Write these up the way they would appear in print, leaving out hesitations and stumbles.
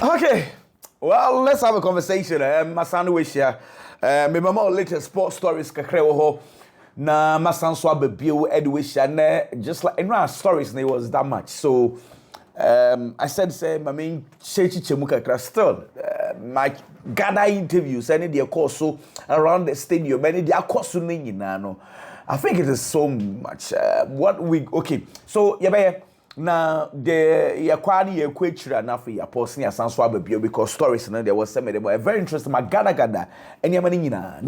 Okay, well, let's have a conversation. My son wish ya. My mama latest sports stories kakrewo na my son so abebio education just like stories it was that much. So I said say my main chechi chemu kakra still my gather interviews any their course so around the stadium any their course so no. I think it is so much what we okay. So yeah. Now the yakwani yekwechira na for your post near Sanso Ababio because stories and there was some they were very interesting magada and yamani nyina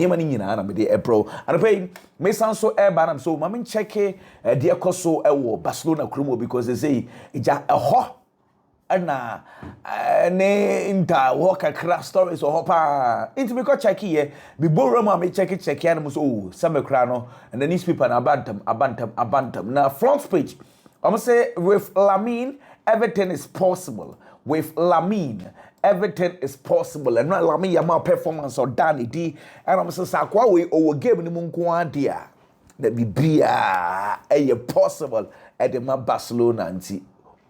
na me de April and pay me Sanso Airbanam so mamin check dear koso ewo Barcelona krumo because they say ija ho na ne inta walk across stories or hopa into me ko check here be borrow ma me check and so some no and the newspaper na abantam na front page I'm going to say with Lamine, everything is possible. With Lamine, everything is possible. And not Lamine, your performance or Danny D. And I'm going to say, Sakwawe, or game in the Munkuan dia. That be a possible at the Barcelona. And see,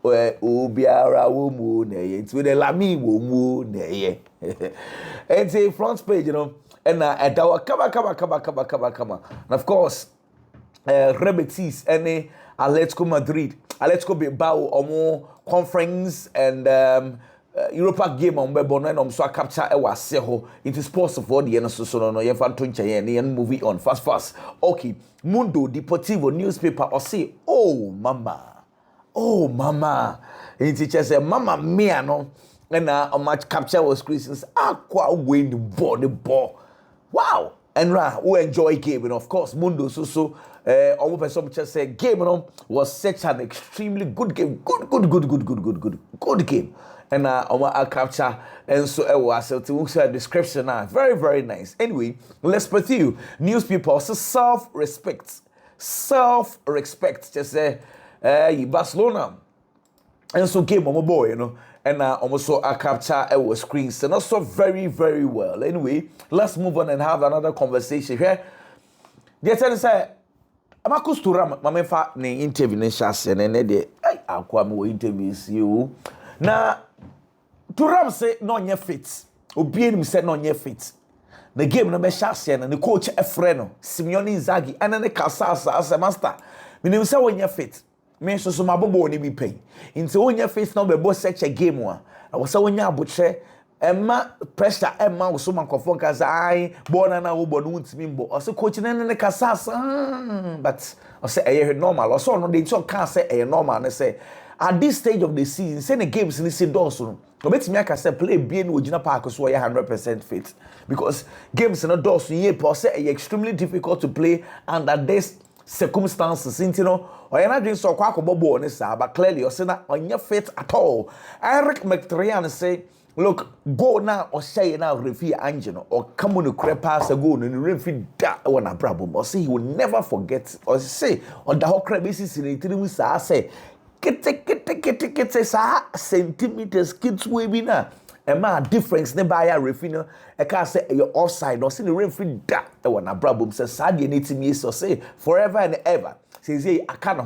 Ubiara woman, it's with the Lamine woman. It's a front page, you know. And at our come on. And of course, Rebetis, any. Atletico Madrid, Atletico Bilbao, omo conference and Europa game on Bebono and so capture a waseho. It is possible for the so no you fan tunche and movie on fast. Okay, Mundo Deportivo newspaper or say, oh mama. And teacher say, mama mia no. And a match capture was Christians. Aqua win the ball. Wow. And who enjoy game and of course Mundo so almost person just say game was such an extremely good game. Good game. And I capture and so I was to description now. Very, very nice. Anyway, let's pursue newspaper self-respect. Just say Barcelona. And so game on my boy, you know. And also I capture our screens and also very, very well. Anyway, let's move on and have another conversation here. They tell say I'm a to my fa ne interview ne shase and de akwa me interviews you. Na to ram say no nya fit. Obi enim say no nya fit. The game no be shase and the coach Efreno, Simeone Inzaghi and the Casasa as a master. Me nim say when nya fit. Me so my bobo ni be pay. Into when your face now be boss such a game one. I was so when you abutre Emma pressure Emma was so man confirm cause I born and I will won't mean but also coaching and the casas but I say a normal or so no they talk can't say a normal and say at this stage of the season send the games in the Dawson. No bet me I can say play being with Gina Park so you're 100% fit because games in a Dawson yeah per se extremely difficult to play under this circumstances you know or you're not doing so quite bobo on this but clearly you're saying that on your fit at all. Eric McTrian say look go now or say now referee Angelo or come on the pass a goal and referee that one a problem or say he will never forget or say on the whole basis in the say get centimeters kids way be now a man difference never a referee I can't say you're offside or see the referee that one a problem says Sadia need to me so say forever and ever says I can't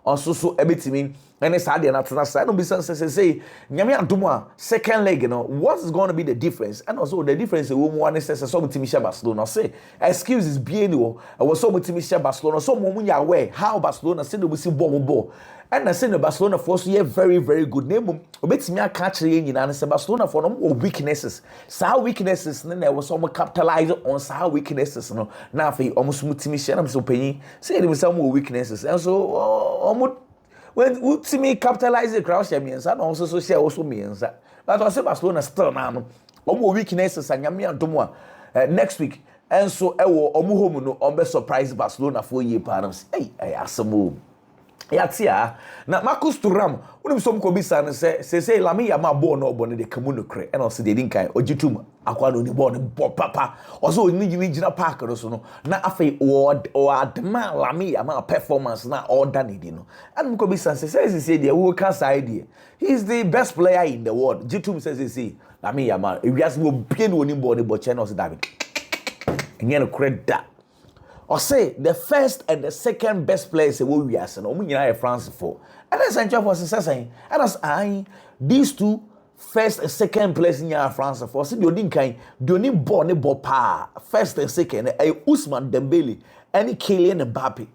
also so ebitimi and it's hard enough to say no business say nyame adoma second leg you know what is going to be the difference and also the difference we want is so mutimisha Barcelona say excuses bien o was so mutimisha Barcelona so mo munya aware how Barcelona say we see ball and I say the Barcelona for so very very good name obetimi aka kire nyina say Barcelona for no weaknesses so weaknesses na was some capitalize on so weaknesses no na fe almost mutimisha na so panyi say there some weaknesses and so when ultimate capitalize the crowd share means and also share also means that but I say Barcelona still now omo weaknesses and nyame adomo next week and so ewo omo home no on be surprise Barcelona for year params hey asemo yatia na Marcus Thuram unim som ko bisa ne say Lamine ya ma ball no obo ne de kamu no kre and also de din kan ogitum akwa no ni ball ne papa also oni gina park no so no na afei o adma Lamine ya ma performance na order ne di no and ko bisa say de wo can side there he is the best player in the world Gitum says say Lamine ya ma ewias mo bie no oni ball ne bo che no so David enye no credit that or say the first and the second best players we are saying, France for. And that's a job was saying, and as these two first and second place in France for see the odin kan the only ball ne ball pa first and second Ousmane Dembele and Kylian Mbappe.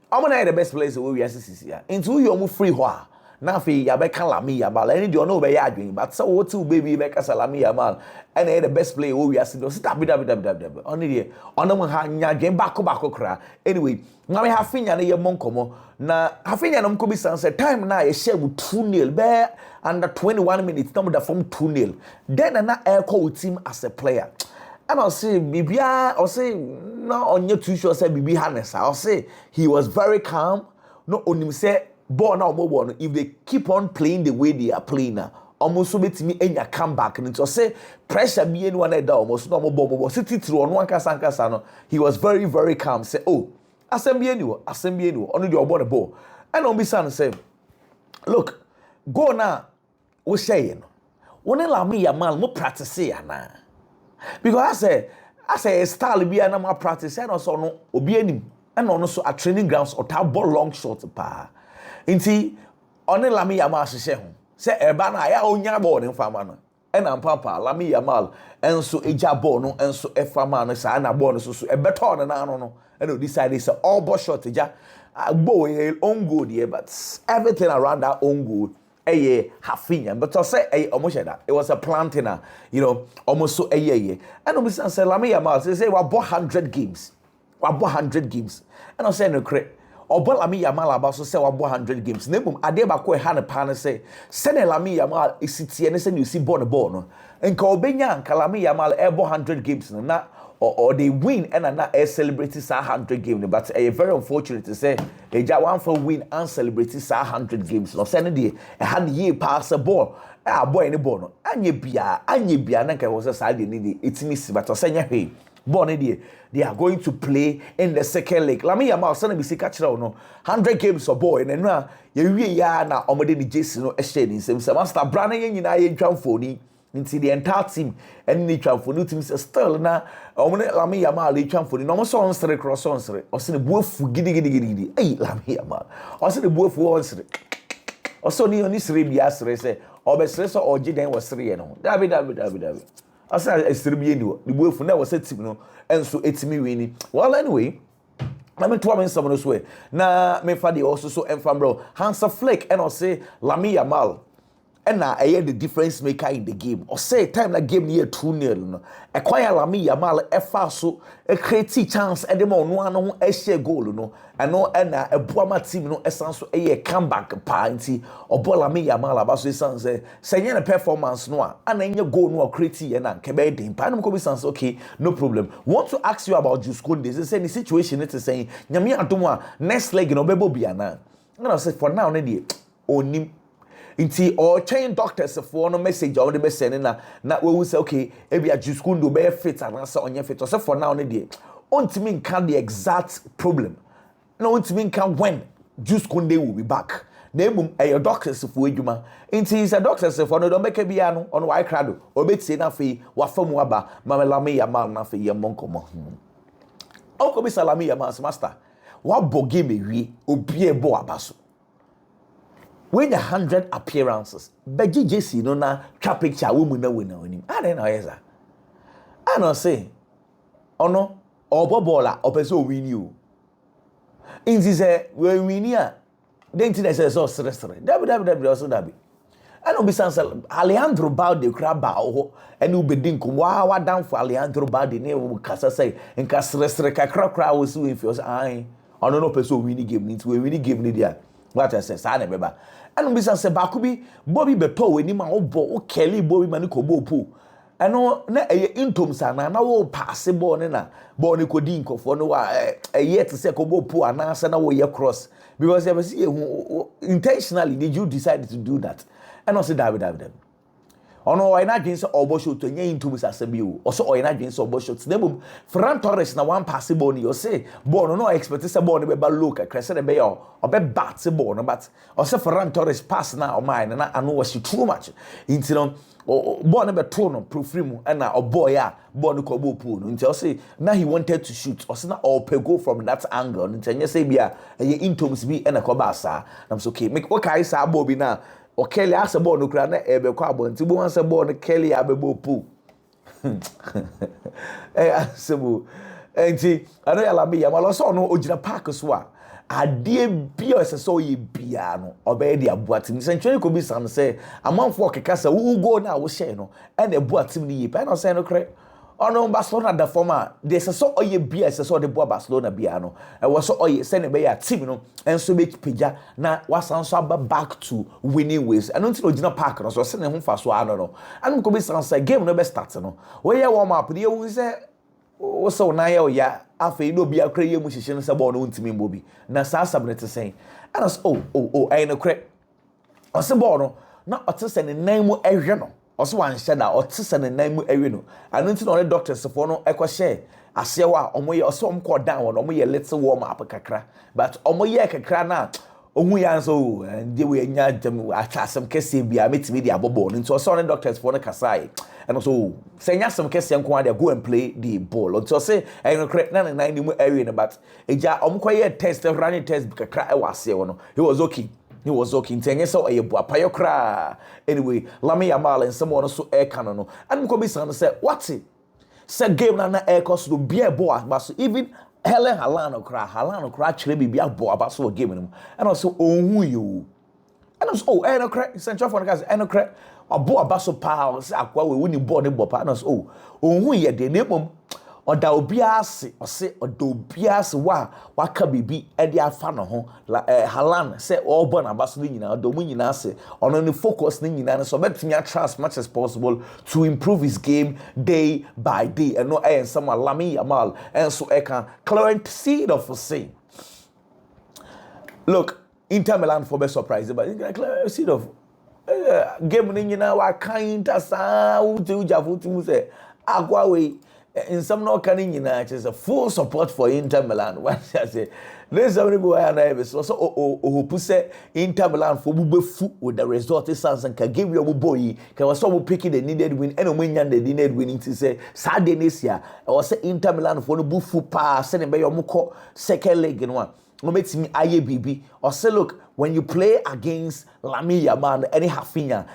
I'm not the best players we are see into you free ho na fe ya be kan Lamine Yamal any the no be ya adwen but so what two baby be kan Lamine Yamal and the best player we are see no sit only there on ha nya game back kra anyway now we have Finya na ye monkomo na Hafinya no mko bi san say time na ye share with 2-0 be under 21 minutes number the from 2-0 then na air call team as a player. And I'll say, Bibia, I'll say, no, on your too sure, say, Bibi Hannes. I'll say, he was very calm. No, only say, born out more. If they keep on playing the way they are playing now, almost so me in your comeback. And it's say, pressure me anyone at almost no more. City through on one Casancasano. He was very, very calm. Say, oh, assembly, only the about the ball. And on Bissan say, look, go now, we're saying, when Lamine Yamal, no practice here now. Because I say style be na ma practice and also no obi anim and also at training grounds or tap ball long shot pa nti one Lamine Yamal hye ho say eba na ya onya ball ne fama no and am papa Lamine Yamal enso eja ball no enso efama no sa na ball no so ebeto na no and we decided say all ball shot eja ball own goal there but everything around that own goal Hafinya, but I say almost that it was a planting, you know, almost so and we say Lamine Yamal say we bought 100 games, and I say no correct. Or but Lamine Yamal about so say we bought 100 games. Nebum Adeba ko ha na pan say send Lamine Yamal is it and say you see ball no, and ka obenya Lamine Yamal e bought 100 games no na. Or they win and not celebrating 100 games, but very unfortunate to say a one for win and celebrating 100 games. No, Sunday a hand year pass a ball, a boy in the ball, and ye bia, Nanka was a side in it's missing, but I say, hey, Bonnie, they are going to play in the second leg. Lamine Yamal, son, be see catch no 100 games of boy, and now you na omade Jason no exchange same master Brandon in I jump for into the entire team and the try for new teams still na Lamine Yamal try for no so on sere cross on sere o se ne buafu gidi Lamine Yamal o se ne buafu on sere o so ni oni sere bia sere se o be sere so o giden was sere no David o se sere bia ni o the buafu na was team no enso etimi wini well anyway let me tell you some so na me fa dey also so enfam bro Hansa Flick and I say Lamine Yamal and now I the difference maker in the game. Or say time that game near 2-0 no. Acquire Lamine Yamal efa so a create chance and them on one a share goal no. And no and a Boama team no essence a comeback party or Lamine Yamal about so say a performance no and then you go no create and kebe dem. Panam ko be sense okay no problem. Want to ask you about Jusco this is any situation it is saying nyame adomwa next leg no bebo bia na. And I said for now na dey onim Inti or chain doctors for no message or the best sending na we will say okay ebi a juice kundo be fit and answer on your fit so for now dey on to mean can the exact problem no on to mean can when juice kunde will be back na emum your doctors for adwuma inti is a doctors for no don make bia no on why crado obetie na fe wa famu aba Lamine Yamal na fe yem monkomo onko bi Lamine Yamal master wa boge mewie obi e bo abaso when 100 appearances, Beji JC no na trap picture woman na winner on him. I don't know yes. I don't say. Oh no, or bobola or person win you. In this we win here. Then it says so stress. W also that be. I don't be sans Alejandro Balde crab bao and you be din come wa down for Alejandro Balde ne we kasa say en ka stress ka kra we so in fios ai. Ono no person win game into we win game ni dia. What I say, sa na beba. And we say Bakubi, Bobby Bepo, when him o Kelly, Bobby Maniko Bo. I know na intom sana na wo passable na born ko dinko for no a year to say Kobo Po and answer na wo ye cross. Because you see intentionally did you decide to do that? And I say David. Ono why not against obo shot to nye into Sasabiu. Also why not against obo shots. Nebum Ferran Torres na one passable ni you say born no expect say born be ba look crescent be or be bat say born but also Ferran Torres pass na o mine na anu was too much. Into no born be to no profrim and na boy ya born ko bo pool. Into say now he wanted to shoot also na or go from that angle. Into say bia e intoms bi e na ko ba sa. I'm so okay make what kai sa bobi na or Kelly asked a ball no crown ebe kwabo nti bo wan say ball no Kelly abebo pool asebu enti ano ya Lamine Yamal so no ogina park so a ade bia so ye bia no obey dia boatim sentwe ko bi san say amanfo keka say wo go na wo share no e na boatim ni ye pa na say no kre ono Barcelona da forma de so oye bia so de boa Barcelona bia no e wo so oye say ne be ya team no enso be pija na wasan so back to winning ways and until ogina park no so say ne ho fa so ano no anu ko bi san say game no be start no we ye warm up de you say wo so na ye o ya afei no bia kra ye mu hihye no say ball no ntimi mbobi na sa sabnet say and I no kra o say ball no na o te say ne nan mu ehwe no also wan share that or tise ne nan mu ewe no anu nti no doctors for no ekwa share ase wa omoye also omko down won omoye little warm up kakra but omoye kakra na ohun ya so and we nya dem atasem kese bia metimi dia bobo nti also no doctors for no kasai and so say nya some kese nko ade go and play the ball until say no correct na nan mu ewe no but eja omko ye test running test kakra e wase no he was okay. He was okay. Intenye so aye bua payo kra. Anyway, Lamine Yamal and someone so air canon no. And ko be say what it? Say game na air cost to be a boa but so even Helen Halano kra chire be a boa but so game no. And also ohun you. And also no kra central for guys no kra a boa but so power say akwa we win ball ne bopa and also ohun ye de nemom oda obiase ose oda obiase waka bibi e de afa no ho Halan say obo na baso ni nyina odo mu nyina se ono ne focus ni nyina so betimi try as much as possible to improve his game day by day and no some Lamine Yamal and so e can current seed of say look Inter Milan for be surprised but clear seed of game ni nyina wa kan ta sa uti ujafuti mu say agwa we in some no canning United, a full support for Inter Milan. What I say, there's somebody who I know so who push Inter Milan for bufu with the result is and can give you a boy. Can was so picking the needed win and when the needed winning to say Sardinesia or say Inter Milan for the bufu pass sending by your muko second leg in one. No makes me IABB or say look when you play against Lamine Yamal any Hafinha.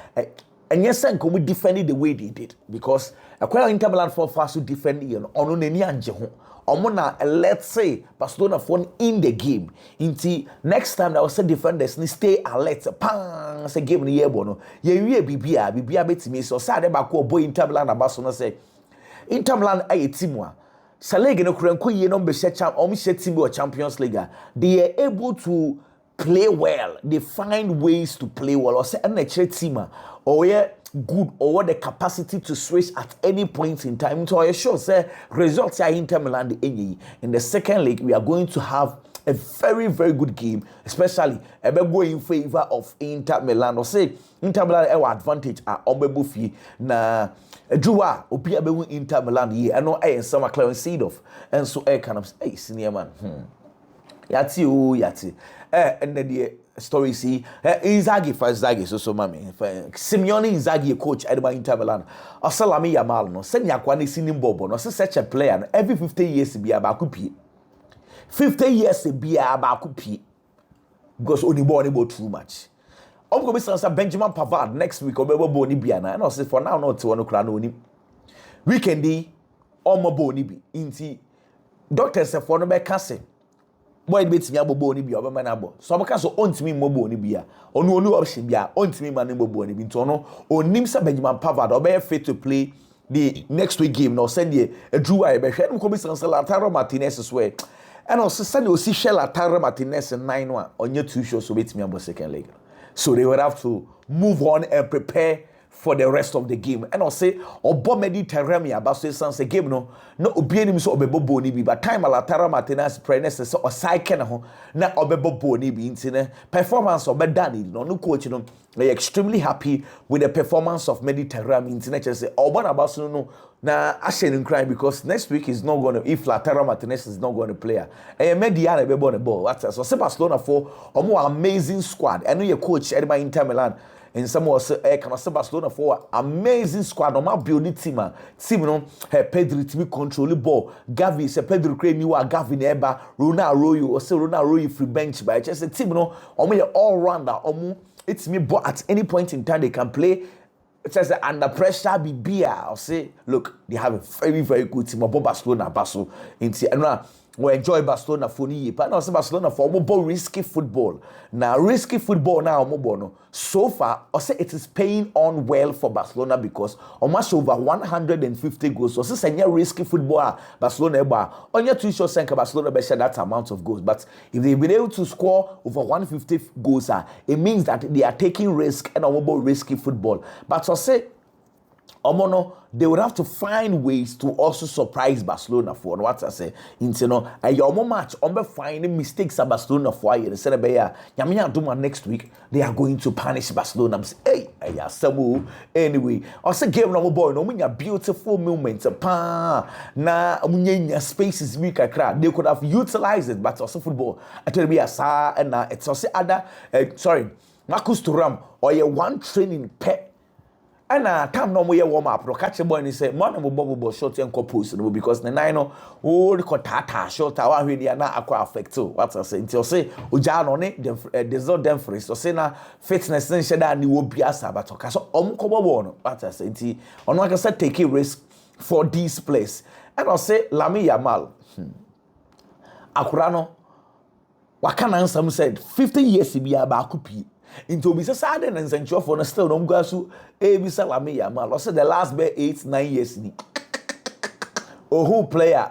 And yes, and come defend the way they did because a Inter Milan for fast to defend you on any anje omona let's say Barcelona phone in the game inti next time that was say defenders ni stay alert pan say game ni yebo no ye wie bibia betimi so say ba ko boy Inter Milan na Barcelona say Inter Milan ay team wa sa league no kranko ye no be share team or Champions League they are able to play well they find ways to play well or say an team or yeah good or what the capacity to switch at any point in time. So I sure say results are Inter Milan in the second leg we are going to have a very very good game, especially go in favor of Inter Milan. Or say Inter Milan have advantage at Ombebufi na Jua Opia be Inter Milan here. I know some clear seed of and so kind of hey senior man. Yati and then the story see Inzaghi for Inzaghi so mami Simeone Inzaghi coach at Inter Milan also Lamine Yamal no send yakwa ne sinim bobo no such a player no every 50 years be about pie 50 years be about pie because only born about too much go be say Benjamin Pavard next week obebo boni bia na and say for now not to one kra no oni weekend di omo boni bi inti doctor say for no be kase boy betimi abobo ni bia obema na abo so obeka so ontimi mmobo ni bia onu option bia ontimi ma ni mmobo ni bi nto no onim se Benjamin Pavard obey fit to play the next week game no send ye adru a be hwe no ko bi san Lautaro Martinez swear and also send o si hwe Lautaro Martinez 9 no a onye two shows so betimi abo second leg so they would have to move on and prepare for the rest of the game and I'll say obo Mediterranean about say game no obi anim so obebo ni bi but time Lautaro Martinez pregnancy so cycle na ho na obebo ni bi ntine performance obedani no coach no they extremely happy with the performance of Mediterranean ntine say obo na baso no na ashen crying because next week is not going to if Lautaro Martinez is not going to play media na bebo the ball what so Barcelona for omo amazing squad and your coach Edma Inter Milan in some was can say Barcelona for amazing squad no ma build team no Pedri to control the ball Gavi say Pedro create new Gavi neba Ronaldo or say Ronaldo free bench by just a team no omo all rounder omo it's me, but at any point in time they can play. It says that under pressure, be beer. I'll say, look, they have a very, very good team. About Barcelona, Basso, and we enjoy Barcelona for me. But now, Barcelona for more risky football. Now, risky football now, no. So far, I say it is paying on well for Barcelona because almost over 150 goals. So, since any risky football, Barcelona, on your 2 shots, Barcelona be share that amount of goals. But if they've been able to score over 150 goals, it means that they are taking risk and about risky football. But I say, they would have to find ways to also surprise Barcelona for what I say. A your match, finding mistakes at Barcelona for you. Instead of next week, they are going to punish Barcelona. I'm saying, hey, anyway, I say game no boy, no mean beautiful moments. Na spaces we can they could have utilized it, but also football. I tell me and it's also other Marcus Thuram or a one training pet. And time no more warm up. No catch a boy and say, "Man, I'm bubble short and compose." Because the nine oh, the tata short. I want really na aqua affect too. What I say? Until say, "Ujan on it." There's no them for it. So say na fitness and share that ni will be as a battle. So kobo. What I say? Until on like I said, take a risk for this place. And I'll say, Lamine Yamal. Akurano. Wakana some said 50 years to be about kupi. Into be sad and central for still no go so bisa Lamine Yamal. Also the last 8-9 years ni. Who player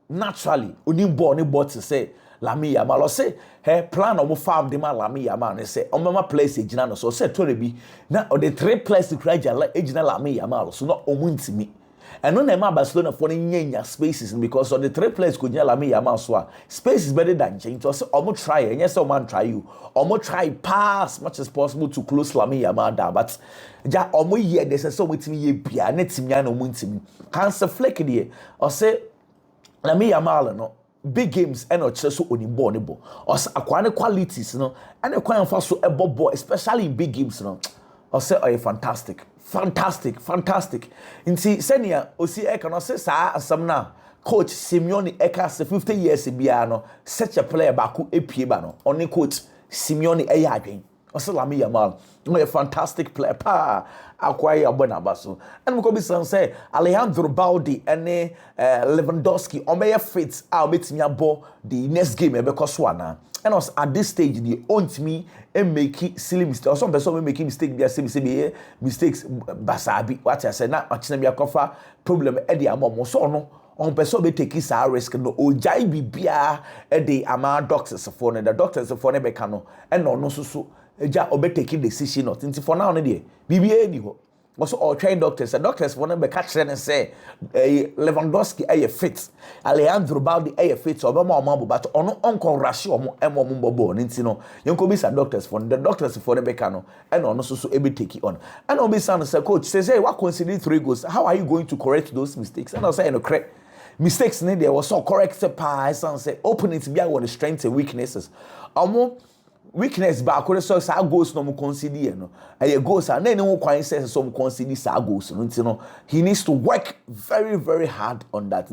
naturally unim born bought to say Lamine Yamal. Say her plan of farm the man Lamine Yamal and say on mama place ejina no so say to be na or the 3 players to cry ejina Lamine Yamal so not omuntimi. And no name Barcelona for the spaces because on the 3 players could yell Lamine Yamal so space is better than change. So almost try and yes, someone try you. Almost try pass as much as possible to close Lamine Yamal down. But ja almost year there's so much me be a net team no muntim. Cancer fleck there or say Lamine Yamal no big games and not just so onibonable or acquire qualities no and acquire fast so a bob especially in big games no or say oh fantastic. Fantastic. Inti senia osi eka no se saa asam na coach Simeone eka se 50 years bia no such a player baku epie ba no oni coach Simeone eya adwen osi Lamine Yamal no a fantastic player pa acquire abona baso and mo ko bi san say Alejandro Baldi ene Lewandowski o be fit a obetimi abo the next game e be koso ana. And also at this stage, the aunt me and make silly mistakes. Some person making mistake, they say mistakes. Basabi, what I said, not much na cover problem. Eddie Amamo so no. On person be take his risk no. Ojai be bia Eddie Ama doctors for the doctors for ne bekano. And no so. Eja obe taking decision not. Into for now, no day. BBA ni ho. Also, all trained doctors. The doctors want to catch them and say, Lewandowski a fit, Alejandro Baldi a fit, or Mamma, but on Uncle Rashi or Mumbo, Nintino. You could be some doctors for the doctors for the Becano, and also so able take it on. And on be son as a coach says, hey, what consider 3 goals? How are you going to correct those mistakes? And I'll say, no, correct. Mistakes in there was so correct. Pass and say, open it beyond what the strengths and weaknesses. Weakness back so sa goals no mo consider no goals and then no kwan says so mo consider sa goals no he needs to work very very hard on that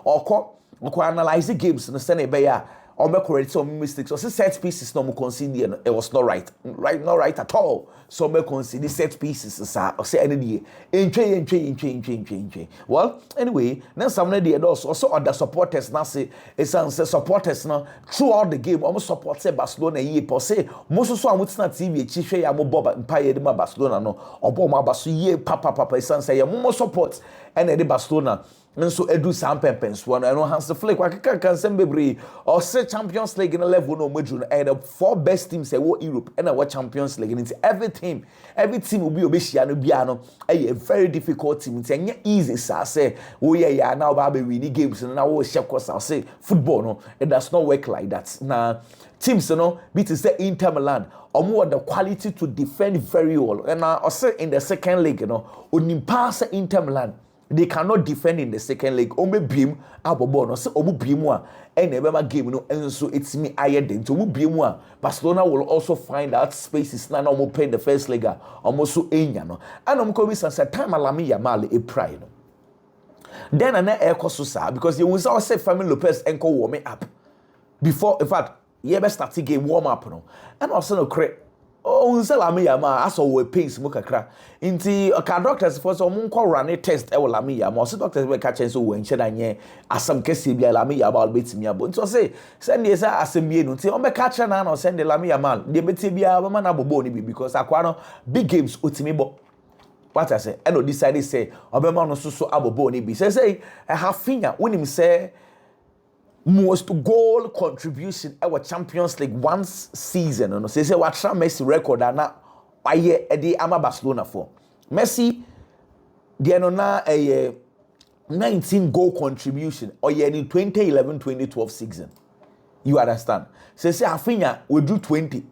or analyze the games no say na be ya or make correct some mistakes or set pieces no mo consider no it was not right at all so me consider set pieces sa or say any entwe well anyway now some na dey also other supporters na say supporters no throughout the game almost support say Barcelona ye per say most so amutina TV echi hwe ya mo boba empire de Barcelona no obo mo abaso ye papa say mo support and the Barcelona and so edu sam pempens one and Hans Flick can send bebre or say Champions League in a level no major and the 4 best teams say Europe and what Champions League into every team will be obeshia no biano a very difficult team it's easy say yeah now baby winning games and now we say football no it does not work like that now teams beat is the Inter Milan or more the quality to defend very well and I say in the second leg onim pass Inter Milan they cannot defend in the second leg. Ome beam abobo no se omu beam a and never game no and so it's me higher than to omu beam a Barcelona will also find out spaces na omu play the first leg almost so enya no and omu ko bi say time Lamine Yamal e pride no then an air kosusa because you will say Family Lopez enko warm up before in fact you ever start game warm up no and also no correct Oh, unse Lamine Yamal aso we pace mu kakra. Inti ka doctors for so mo nko run test e wo Lamine Yamal. So doctors we ka chen so we nche na nye asam kese bia Lamine Yamal betimi abo. Nti o say send dey say asem bie no. Nti o be ka che na send Lamine Yamal. Dey beti bia be na bobo ni bi because akwa no big games otimi bo. What I say? I no decided say obema no so abobo ni bi. Say Hafinha when him say most goal contribution our Champions League once season no say what Messi record na aye e ama Barcelona for Messi the no na 19 goal contribution or in 2011-2012 season. You understand? Say Hafinha we do 20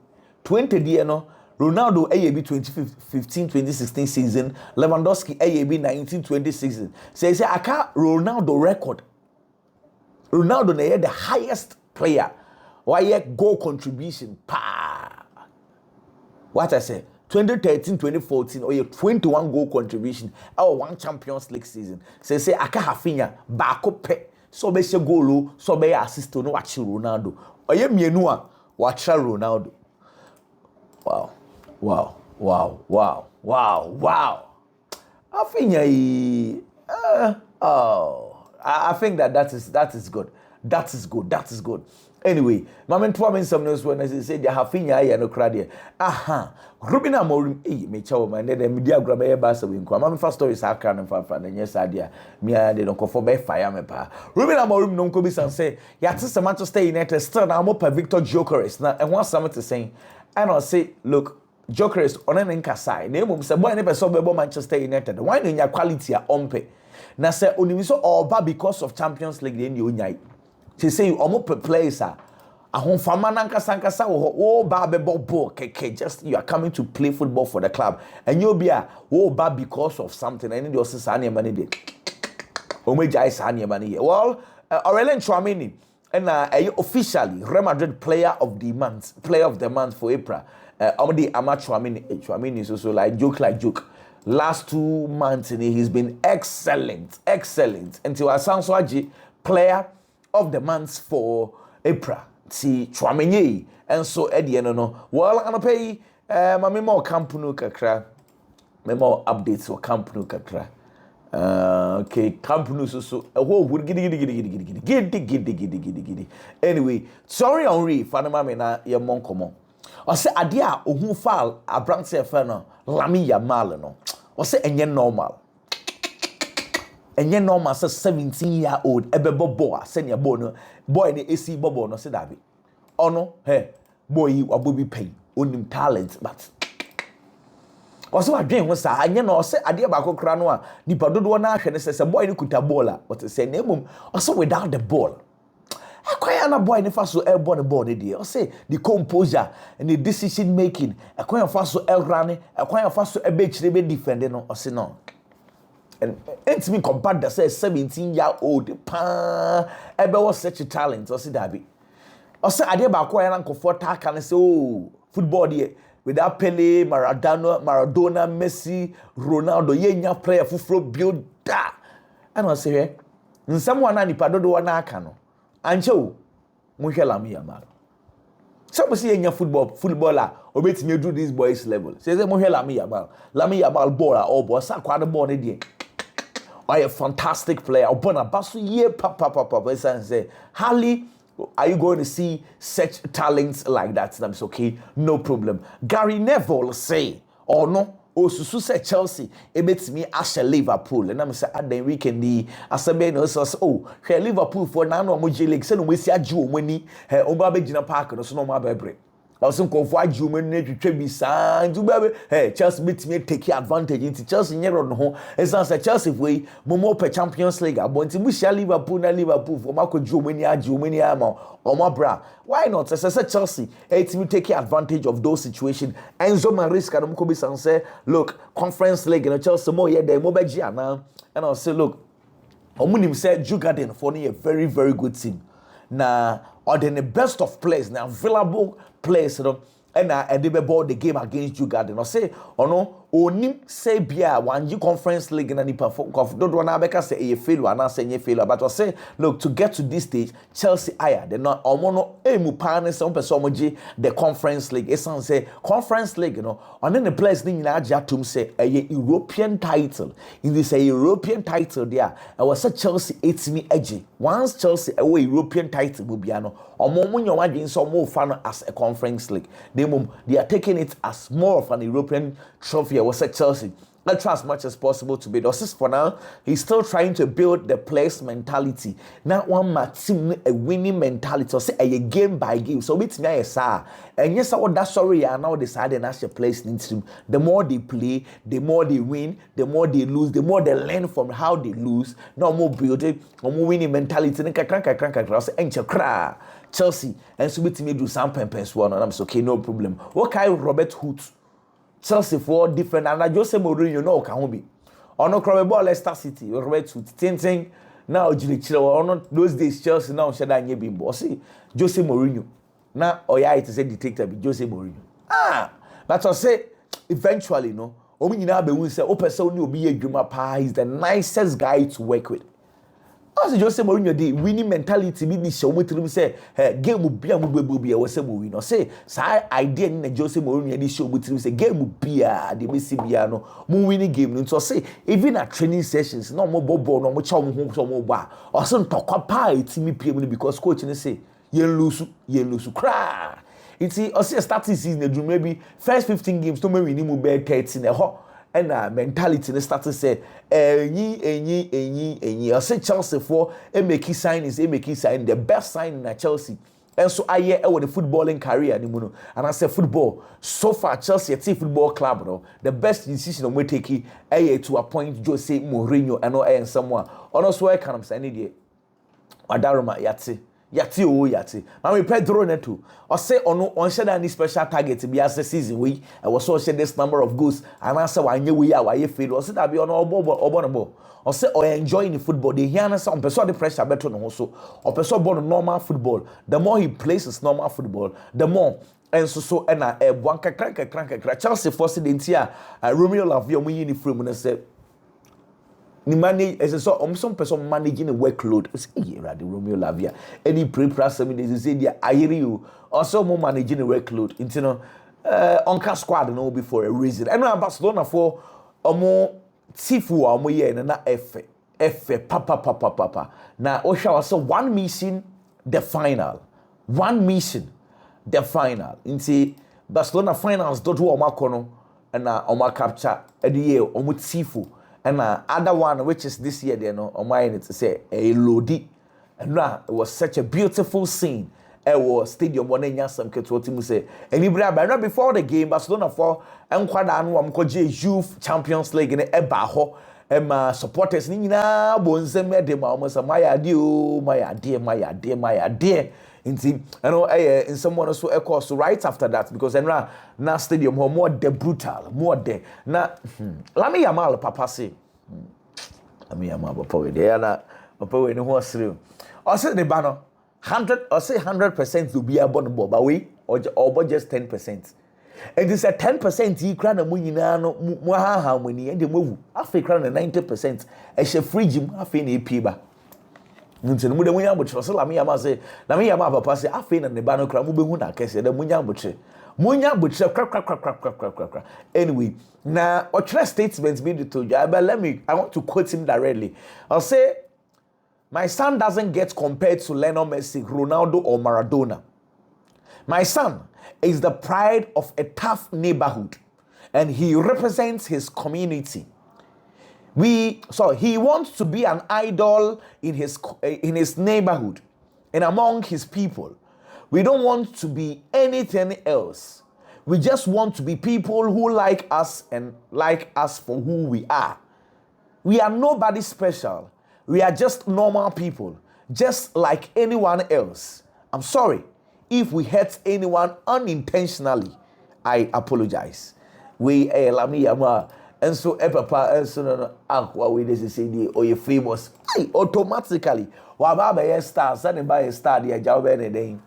the no Ronaldo AAB 2015-2016 season, Lewandowski AAB 19-20 season. Say aka Ronaldo record. Ronaldo na the highest player. Why goal contribution? Pa. What I say? 2013-2014 or 21 goal contribution. Our one Champions League season. Say aka Hafinha bako pe. So be se goal, so be assist no watch Ronaldo. Oye mienu a watch Ronaldo. Wow. I think that is good. That is good. Anyway, Mama told me some news when I said they have Hafinha no crowd. Aha. Ruben Amorim, me chow man, the media grab a Barca win. Mama first story is a can and fan and yes idea. Me they don't go for by fire me pa. Ruben Amorim no ko bi san say, ya to Manchester United still na mo per Victor Gyökeres na and want something to say. And I say, look, Gyökeres on an nkasai. Na emum say boy ne person be Manchester United. Why no nya quality a ompe. Na say onimi so oba because of Champions League dey nyai. Say you omo players a ahonfama nankasa wo ba be ball keke just you are coming to play football for the club and you be a wo ba because of something and the osisa na money dey. Omeja is na money. Well, Aurelien Tchouameni and officially Real Madrid player of the month for April. Omdi Ama Tchouameni is also like joke. Last 2 months he's been excellent. Until Asansoaji player of the month for April. See Tchouameni and so Eddie no. Well, I'm pay my more campunu kakra. My more updates for campunu kakra. Okay, campunu so giddy. Anyway, sorry Henri, Fanama me na ye mon komo. O se ade a ohun foul abrante fe no Lamine Yamal no. O se enye normal. Enye normal say 17-year-old ebebo boy say ne boy ne AC bobo no se dabi. Ono boy wabobi pay onim talent but also adwen ho sa anya no se ade ba kokra no a nipa dodo na ahwe ne se boy ne kuta ball a but say na emum also without the ball akwai na boy ne fa so e ball the ball dey say the composure and the decision making akwai fa so e run akwai fa so e be chire be defend no say no and it's me compared that say 17-year-old pa e be was such a talent say dabi say ade ba ko na nkofo ta kan say oh football dey without Pele, Maradona, Messi, Ronaldo, yenya player fufro build da. And I say, hey, someone ani padodo wana akano. Ancho, muhe Lamine Yamal. Some say yenya footballer, obeti me do this boys level. Say muhe Lamine Yamal baller or boss akwade ball ne die. Or a fantastic player. Obona basu ye papa. Say, Harley. Are you going to see such talents like that? That's okay, no problem. Gary Neville say, oh no, Susu say Chelsea, it beats me Asher Liverpool. And I'm say at the weekend, Asabe no says, oh, here Liverpool for Nano Moji League, send we see a Jew when he Obabe Gina Parker, so no more baby. Also, confide you when you be signed to baby. Hey, Chelsea beats me take advantage into Chelsea near on home. It's not a Chelsea way, Momo per Champions League. I want to wish Liverpool for Marco Jumenia or my bra. Why not? As I said, Chelsea, it's me taking advantage of those situations. Enzo Maresca, I'm going to say, look, Conference League, and Chelsea more, yeah, they're mobile now. And I'll say, look, Omunim said, Jugarden for me a very, very good team. Now, or then the best of players, now available players, you know, and they ball the game against Jugarden. I say, oh no, onim say bia one conference league na nipa don't wanna beka say a failure and say a failure but I say look to get to this stage Chelsea aya they not omono emu pan some person omoji the conference league esan say conference league on the players ni nyina agya tom say a European title in this a European title there I was say Chelsea etimi agi once Chelsea away European title will be no omo munyo wadin so mo fa as a conference league they are taking it as more of an European trophy. I was at Chelsea. Let's try as much as possible to be the for now. He's still trying to build the players' mentality. Now one team a winning mentality. So say a game by game. So it's me and yes, I that sorry are now deciding as your players needs to. The more they play, the more they win, the more they lose, the more they learn from how they lose. No more building, no more winning mentality. Chelsea and so with me do some pempens one and I'm so okay, no problem. What kind Robert Hood? Chelsea for different and Jose Mourinho no can be. Ono Crowball Leicester City, Robert Hood, Tinting now Jili Chilo, those days Chelsea now Shada Nye Bimbo. See Jose Mourinho. Now it is a detector be Jose Mourinho. But I say eventually no. Omi nyina be won say o person ni obi adwuma pa he's the nicest guy to work with. As Jose Mourinho the winning mentality be the show mutrim say game bia mo bebu bia we say mo win no say say idea ni Jose Mourinho the show mutrim say game bia the Messi bia no mo winning game no so say even at training sessions no mo bobo no mo cha mo ho so mo ba o so ntokwa pa etimi piem no because coach ni say yen lose cry it's o say starting season e do maybe first 15 games to me win mo be 13 e ho and mentality they started say I say Chelsea for make sign the best sign in Chelsea and so I hear the footballing career and I say football so far Chelsea a football club no the best decision we take to appoint Jose Mourinho and someone also I can say any Adaroma yati mama Pedro neto or say on share any special target be as a season we I was so share this number of goals and answer why we are why fail or say that be on obonobo or say or enjoying the football they hear answer on person the pressure better no so or person born normal football the more he plays his normal football the more and so and one crank Chelsea force the here Romeo Lavia mu uniform and say ni manage as so some person managing a workload say the Romeo Lavia any pre-press they say they ayiri you also more managing a workload into no on cast squad no before a reason and Barcelona for omo tifu omo ye na F papa na osha so one mission the final into Barcelona finals don't do omakono and oma capture at the year omo tifu and other one which is this year there no on my to say a lodi and now it was such a beautiful scene it was stadium one nya some keto team say anybody but before the game Barcelona for enkwada no am koje youth champions league in eba ho supporters ni nyina bonzem de ma almost my idea inti in someone also so right after that because na stadium more the brutal more there na Lamine Yamal papa say Lamine Yamal papa we there na papa we no ho sere o say the banner 100 or say 100% to be a bon but we or just 10%. And it's a 10% he cran and winina no ha money and the move after cran 90% a she free gym half in a piba. Nti no mu de munya botro so Lamine Yamal say Lamine Yamal papa say afei na ne ba no kra mu behu na kese de munya botro kra anyway na otwere statement be to you but I want to quote him directly. I'll say my son doesn't get compared to Lionel Messi, Ronaldo or Maradona. My son is the pride of a tough neighborhood and he represents his community. He wants to be an idol in his neighborhood and among his people. We don't want to be anything else. We just want to be people who like us and like us for who we are. We are nobody special. We are just normal people, just like anyone else. I'm sorry if we hurt anyone unintentionally. I apologize. We Lamine Yamal. And so papa and so no we this say the or you famous automatically wa ba be star send by a star the jaw be den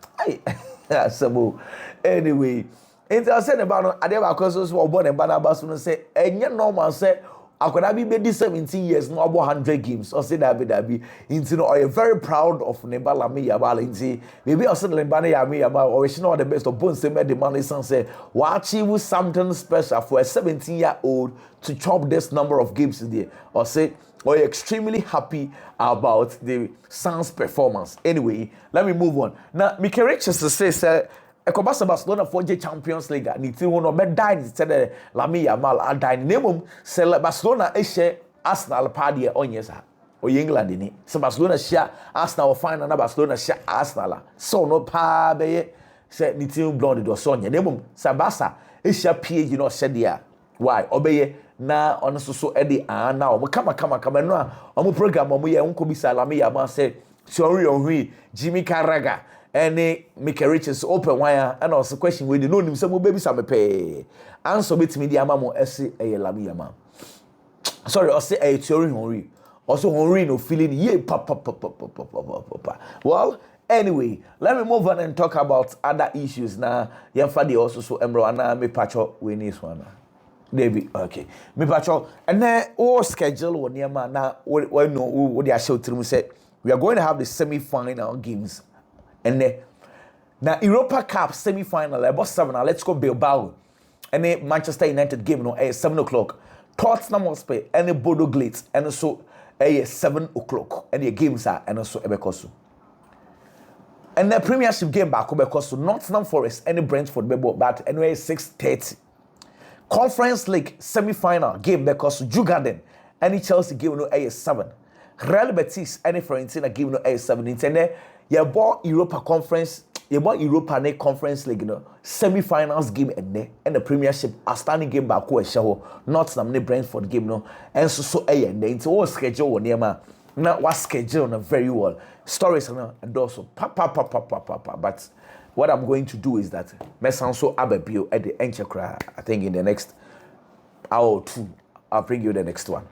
anyway Enti I said about ade ba kwaso so obo ne bana ba so no say enye normal say akoda bi be 17 years no abo 100 games or say that be into no are very proud of Neba Lamine Yamal into maybe also Lamine Yamal or she know the best of bones say the man say we achieve something special for a 17-year-old to chop this number of games there or say or extremely happy about the Suns performance. Anyway, let me move on. Now Mikel Richards say Ekobasa Barcelona for the Champions League. Ni ti wono be die said Lamine Yamal a die nemum sell Barcelona e share Arsenal party onye sa. O England ni. So Barcelona share Arsenal final na Barcelona share Arsenal. So no pa be say ni team blonde do so onye nemum sa Barca e share PSG no share dia. Why? Obeye na ono so e dey na o kama no a o program o ye nko bisa Lamine Yamal say sorry on Jimmy Carragher any Mikel Richards open wire and also question we no nim some baby some pay answer betimi di amamo ese Lamine Yamal sorry or say Thierry Henry also Henry no feeling ye papa. Well anyway, let me move on and talk about other issues now. Yamfa also so embro ana me pacho we need one David, okay. Me pacho and then all schedule one near man now we know what they are showing say we are going to have the semi-final games. And then now Europa Cup semi-final about 7 now let's go Bilbao and then Manchester United game no 7 o'clock Tottenham Hotspur and the Bodo Glimt and so 7 o'clock and the games are and also Ebekosu and the Premiership game back Ebekosu Nottingham Forest and the Brentford but anyway 6:30 Conference League semi-final game because Jugarden and the Chelsea game no 7 Real Betis and the Fiorentina game no 7 and then you bought Europa Conference, you bought Europa Conference League, semi-finals game and the Premiership a standing game back who show not some Brentford game and so and then into all schedule on Yama. Now what schedule very well. Stories and also but what I'm going to do is that Mesanso Abebio at the end I think in the next hour or two I'll bring you the next one.